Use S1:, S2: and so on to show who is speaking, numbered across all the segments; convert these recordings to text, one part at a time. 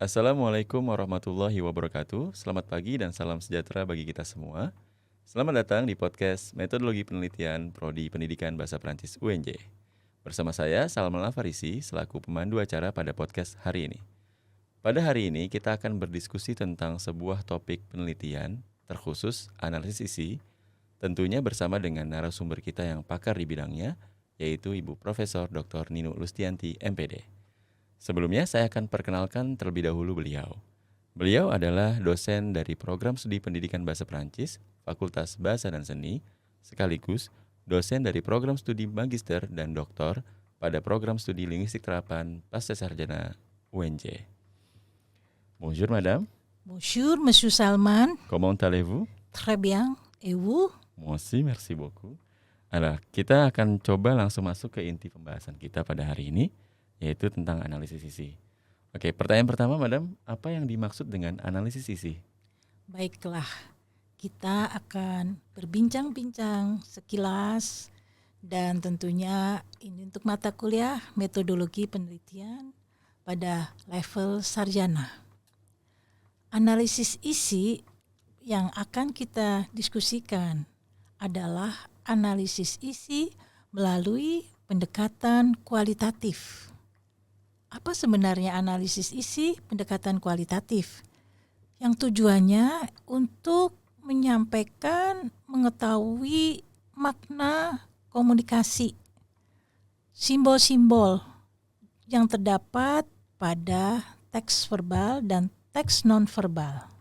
S1: Assalamualaikum warahmatullahi wabarakatuh. Selamat pagi dan salam sejahtera bagi kita semua. Selamat datang di podcast Metodologi Penelitian Prodi Pendidikan Bahasa Prancis UNJ. Bersama saya Salman Al-Farisi selaku pemandu acara pada podcast hari ini. Pada hari ini kita akan berdiskusi tentang sebuah topik penelitian terkhusus analisis isi, tentunya bersama dengan narasumber kita yang pakar di bidangnya, yaitu Ibu Profesor Dr. Ninu Lustianti, MPD. Sebelumnya saya akan perkenalkan terlebih dahulu beliau. Beliau adalah dosen dari Program Studi Pendidikan Bahasa Prancis, Fakultas Bahasa dan Seni, sekaligus dosen dari Program Studi Magister dan Doktor pada Program Studi Linguistik Terapan Pascasarjana UNJ. Bonjour madame.
S2: Bonjour Monsieur Salman.
S1: Comment allez-vous?
S2: Très bien. Et vous?
S1: Moi aussi, merci beaucoup. Alors, kita akan coba langsung masuk ke inti pembahasan kita pada hari ini, yaitu tentang analisis isi. Oke, pertanyaan pertama, Madam, apa yang dimaksud dengan analisis isi?
S2: Baiklah, kita akan berbincang-bincang sekilas dan tentunya ini untuk mata kuliah metodologi penelitian pada level sarjana. Analisis isi yang akan kita diskusikan adalah analisis isi melalui pendekatan kualitatif. Apa sebenarnya analisis isi pendekatan kualitatif? Yang tujuannya untuk menyampaikan, mengetahui makna komunikasi, simbol-simbol yang terdapat pada teks verbal dan teks non-verbal.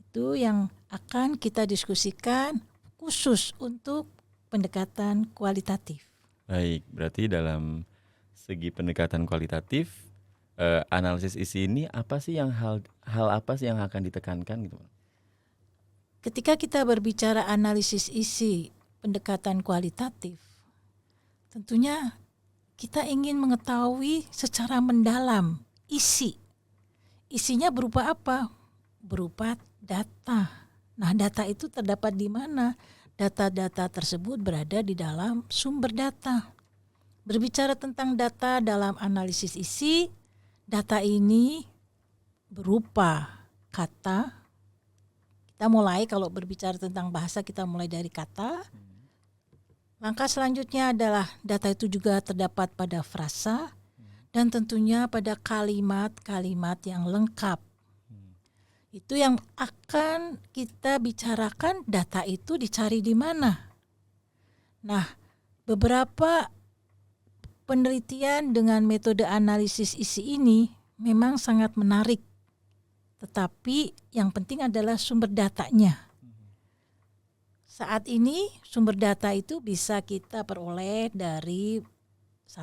S2: Itu yang akan kita diskusikan khusus untuk pendekatan kualitatif.
S1: Baik, berarti dalam segi pendekatan kualitatif, analisis isi ini apa sih yang hal apa sih yang akan ditekankan gitu?
S2: Ketika kita berbicara analisis isi pendekatan kualitatif, tentunya kita ingin mengetahui secara mendalam isi. Isinya berupa apa? Berupa data. Nah, data itu terdapat di mana? Data-data tersebut berada di dalam sumber data. Berbicara tentang data dalam analisis isi, data ini berupa kata. Kita mulai kalau berbicara tentang bahasa, kita mulai dari kata. Langkah selanjutnya adalah data itu juga terdapat pada frasa dan tentunya pada kalimat-kalimat yang lengkap. Itu yang akan kita bicarakan, data itu dicari di mana. Nah, beberapa penelitian dengan metode analisis isi ini memang sangat menarik. Tetapi yang penting adalah sumber datanya. Saat ini sumber data itu bisa kita peroleh dari 1,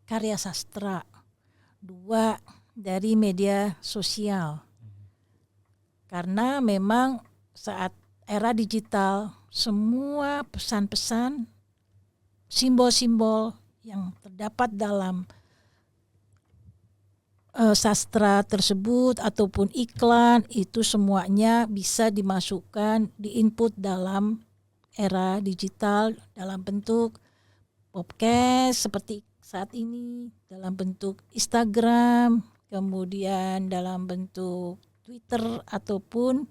S2: karya sastra, 2, dari media sosial. Karena memang saat era digital semua pesan-pesan, simbol-simbol yang terdapat dalam sastra tersebut ataupun iklan itu semuanya bisa dimasukkan, diinput dalam era digital dalam bentuk podcast seperti saat ini, dalam bentuk Instagram, kemudian dalam bentuk Twitter ataupun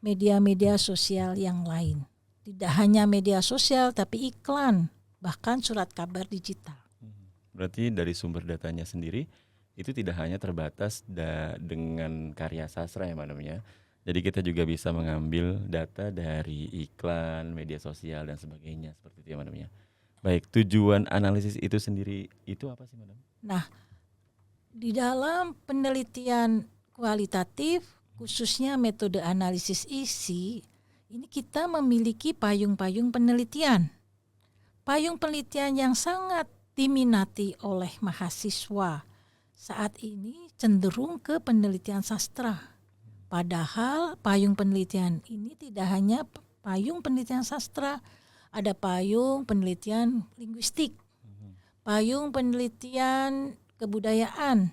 S2: media-media sosial yang lain. Tidak hanya media sosial tapi iklan, bahkan surat kabar digital.
S1: Berarti dari sumber datanya sendiri itu tidak hanya terbatas dengan karya sastra ya Madam ya. Jadi kita juga bisa mengambil data dari iklan, media sosial dan sebagainya seperti itu ya Madam ya. Baik, tujuan analisis itu sendiri itu apa sih Madam?
S2: Nah, di dalam penelitian kualitatif khususnya metode analisis isi, ini kita memiliki payung-payung penelitian. Payung penelitian yang sangat diminati oleh mahasiswa saat ini cenderung ke penelitian sastra. Padahal payung penelitian ini tidak hanya payung penelitian sastra, ada payung penelitian linguistik, payung penelitian kebudayaan,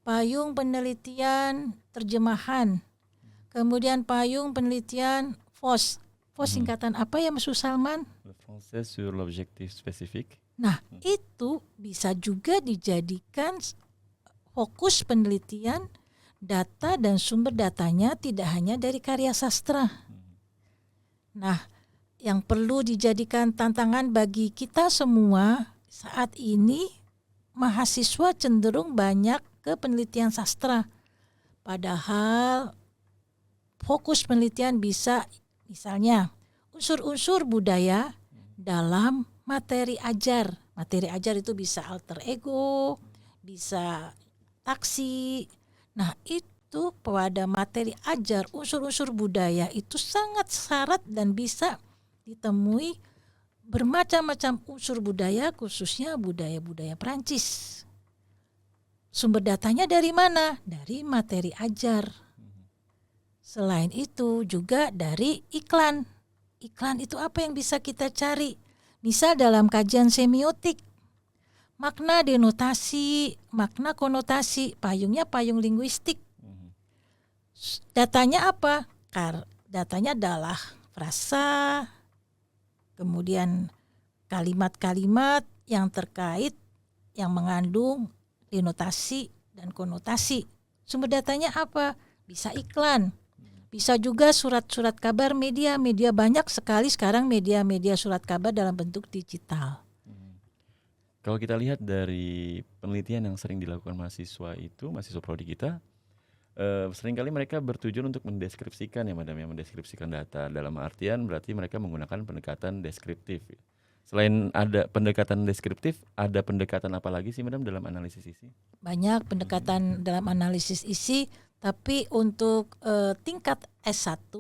S2: payung penelitian terjemahan, kemudian payung penelitian FOS. FOS singkatan apa ya Mas Salman?
S1: Le français sur l'objectif spécifique.
S2: Nah, itu bisa juga dijadikan fokus penelitian, data dan sumber datanya tidak hanya dari karya sastra. Nah, yang perlu dijadikan tantangan bagi kita semua saat ini, mahasiswa cenderung banyak ke penelitian sastra. Padahal fokus penelitian bisa misalnya unsur-unsur budaya dalam materi ajar. Materi ajar itu bisa alter ego, bisa taksi. Nah, itu pada materi ajar unsur-unsur budaya itu sangat syarat dan bisa ditemui bermacam-macam unsur budaya, khususnya budaya-budaya Prancis. Sumber datanya dari mana? Dari materi ajar. Selain itu juga dari iklan. Iklan itu apa yang bisa kita cari? Misal dalam kajian semiotik, makna denotasi, makna konotasi, payungnya payung linguistik. Datanya apa? Datanya adalah frasa, kemudian kalimat-kalimat yang terkait, yang mengandung denotasi dan konotasi. Sumber datanya apa? Bisa iklan. Bisa juga surat-surat kabar media banyak sekali sekarang media surat kabar dalam bentuk digital.
S1: Kalau kita lihat dari penelitian yang sering dilakukan mahasiswa prodi kita, seringkali mereka bertujuan untuk mendeskripsikan ya Madam, ya, mendeskripsikan data. Dalam artian berarti mereka menggunakan pendekatan deskriptif. Selain ada pendekatan deskriptif, ada pendekatan apa lagi sih Madam dalam analisis isi?
S2: Banyak pendekatan dalam analisis isi, tapi untuk tingkat S1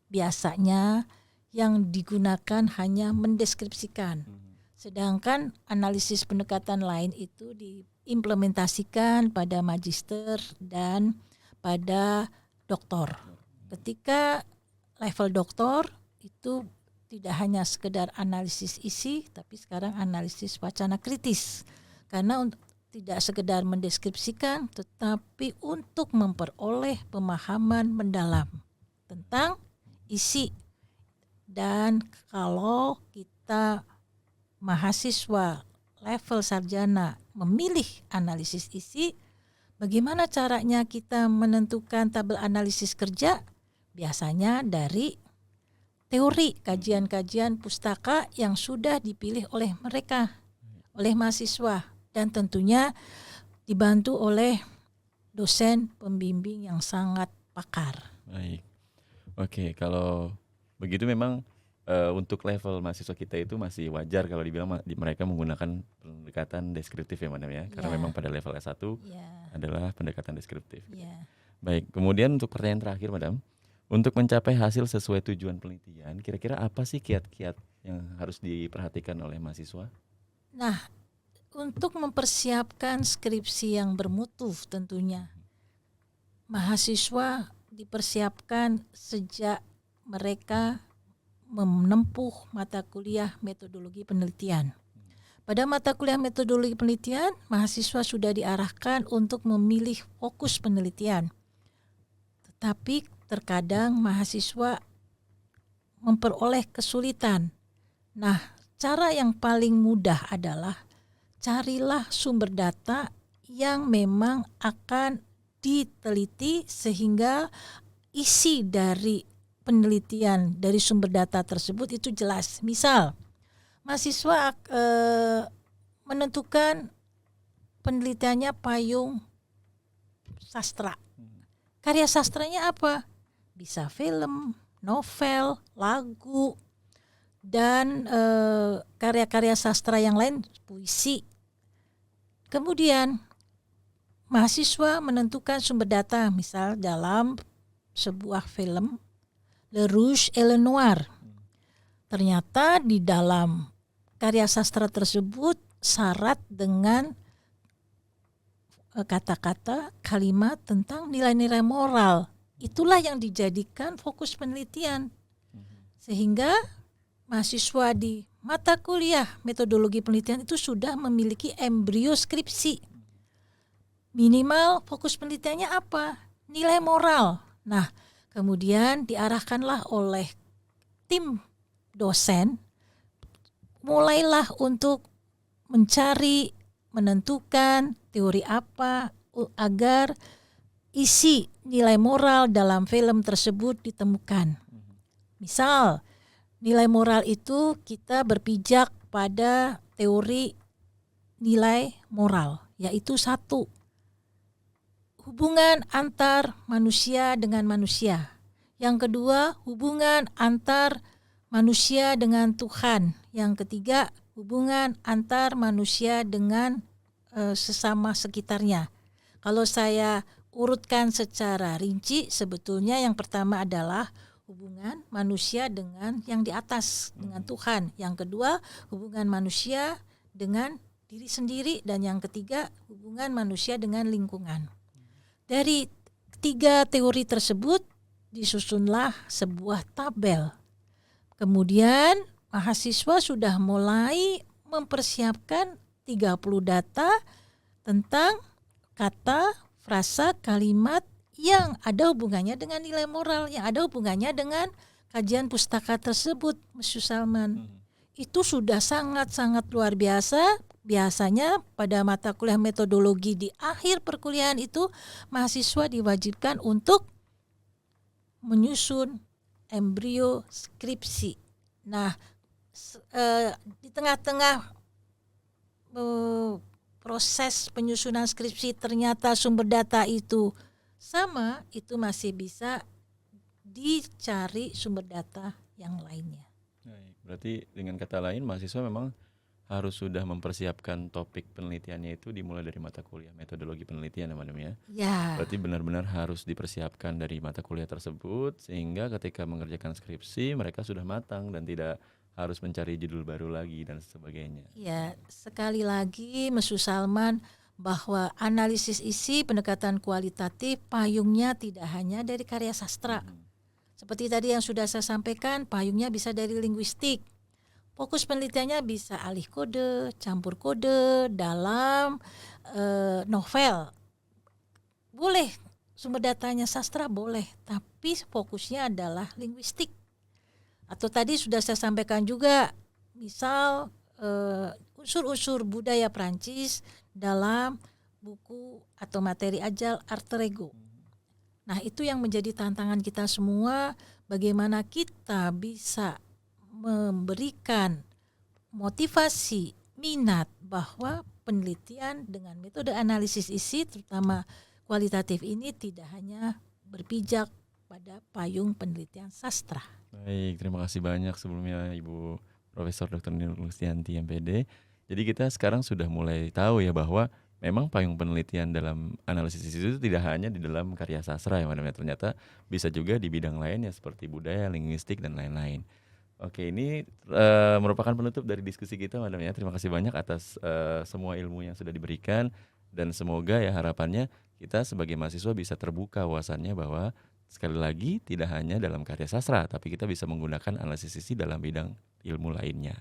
S2: biasanya yang digunakan hanya mendeskripsikan. Sedangkan analisis pendekatan lain itu diimplementasikan pada magister dan pada doktor. Ketika level doktor itu tidak hanya sekedar analisis isi, tapi sekarang analisis wacana kritis. Karena tidak sekedar mendeskripsikan, tetapi untuk memperoleh pemahaman mendalam tentang isi. Dan kalau kita mahasiswa level sarjana memilih analisis isi, bagaimana caranya kita menentukan tabel analisis kerja? Biasanya dari teori, kajian-kajian pustaka yang sudah dipilih oleh mereka, oleh mahasiswa, dan tentunya dibantu oleh dosen pembimbing yang sangat pakar.
S1: Baik. Oke, kalau begitu memang untuk level mahasiswa kita itu masih wajar kalau dibilang mereka menggunakan pendekatan deskriptif ya Madam ya, karena memang pada level S1 adalah pendekatan deskriptif. Baik, kemudian untuk pertanyaan terakhir Madam, untuk mencapai hasil sesuai tujuan penelitian, kira-kira apa sih kiat-kiat yang harus diperhatikan oleh mahasiswa?
S2: Nah, untuk mempersiapkan skripsi yang bermutu tentunya, mahasiswa dipersiapkan sejak mereka menempuh mata kuliah metodologi penelitian. Pada mata kuliah metodologi penelitian, mahasiswa sudah diarahkan untuk memilih fokus penelitian. Tetapi terkadang mahasiswa memperoleh kesulitan. Nah, cara yang paling mudah adalah carilah sumber data yang memang akan diteliti sehingga isi dari penelitian dari sumber data tersebut itu jelas. Misal, mahasiswa menentukan penelitiannya payung sastra. Karya sastranya apa? Bisa film, novel, lagu, dan karya-karya sastra yang lain, puisi. Kemudian mahasiswa menentukan sumber data, misal dalam sebuah film Le Rouge et le Noir. Ternyata di dalam karya sastra tersebut syarat dengan kata-kata, kalimat tentang nilai-nilai moral. Itulah yang dijadikan fokus penelitian. Sehingga mahasiswa di mata kuliah metodologi penelitian itu sudah memiliki embrio skripsi. Minimal fokus penelitiannya apa? Nilai moral. Nah, kemudian diarahkanlah oleh tim dosen, mulailah untuk mencari menentukan teori apa agar isi nilai moral dalam film tersebut ditemukan. Misal, nilai moral itu kita berpijak pada teori nilai moral, yaitu 1, hubungan antar manusia dengan manusia. Yang kedua, hubungan antar manusia dengan Tuhan. Yang ketiga, hubungan antar manusia dengan sesama sekitarnya. Kalau saya urutkan secara rinci, sebetulnya yang pertama adalah hubungan manusia dengan yang di atas, dengan Tuhan. Yang kedua, hubungan manusia dengan diri sendiri. Dan yang ketiga, hubungan manusia dengan lingkungan. Dari 3 teori tersebut disusunlah sebuah tabel. Kemudian mahasiswa sudah mulai mempersiapkan 30 data tentang kata, frasa, kalimat yang ada hubungannya dengan nilai moral, yang ada hubungannya dengan kajian pustaka tersebut, Mas Salman. Itu sudah sangat-sangat luar biasa. Biasanya pada mata kuliah metodologi di akhir perkuliahan itu mahasiswa diwajibkan untuk menyusun embrio skripsi. Nah, di tengah-tengah proses penyusunan skripsi ternyata sumber data itu sama, itu masih bisa dicari sumber data yang lainnya.
S1: Berarti dengan kata lain mahasiswa memang harus sudah mempersiapkan topik penelitiannya itu dimulai dari mata kuliah metodologi penelitian ya Madam ya.
S2: Ya.
S1: Berarti benar-benar harus dipersiapkan dari mata kuliah tersebut sehingga ketika mengerjakan skripsi mereka sudah matang dan tidak harus mencari judul baru lagi dan sebagainya.
S2: Ya, sekali lagi Mas Salman, bahwa analisis isi pendekatan kualitatif payungnya tidak hanya dari karya sastra. Seperti tadi yang sudah saya sampaikan, payungnya bisa dari linguistik. Fokus penelitiannya bisa alih kode, campur kode dalam novel. Boleh, sumber datanya sastra boleh, tapi fokusnya adalah linguistik. Atau tadi sudah saya sampaikan juga, misal unsur-unsur budaya Prancis dalam buku atau materi ajal Alter Ego. Nah, itu yang menjadi tantangan kita semua, bagaimana kita bisa memberikan motivasi, minat bahwa penelitian dengan metode analisis isi terutama kualitatif ini tidak hanya berpijak pada payung penelitian sastra.
S1: Baik, terima kasih banyak sebelumnya Ibu Profesor Dr. Nurul Lustianti MPD. Jadi kita sekarang sudah mulai tahu ya bahwa memang payung penelitian dalam analisis itu tidak hanya di dalam karya sastra ya Madam, ternyata bisa juga di bidang lain ya seperti budaya, linguistik dan lain-lain. Oke, ini merupakan penutup dari diskusi kita Madam ya. Terima kasih banyak atas semua ilmu yang sudah diberikan dan semoga ya harapannya kita sebagai mahasiswa bisa terbuka wawasannya bahwa sekali lagi tidak hanya dalam karya sastra tapi kita bisa menggunakan analisis isi dalam bidang ilmu lainnya.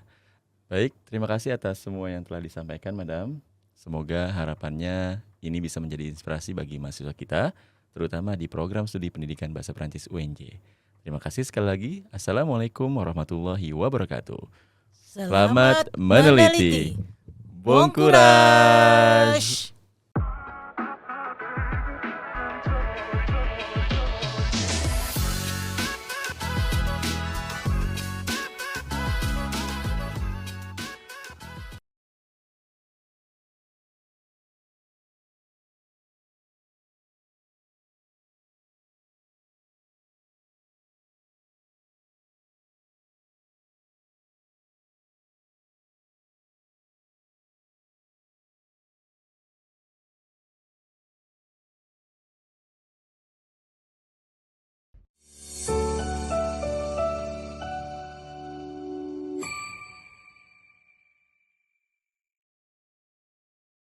S1: Baik, terima kasih atas semua yang telah disampaikan Madam. Semoga harapannya ini bisa menjadi inspirasi bagi mahasiswa kita, terutama di program studi pendidikan bahasa Prancis UNJ. Terima kasih sekali lagi. Assalamualaikum warahmatullahi wabarakatuh. Selamat meneliti. Bon courage.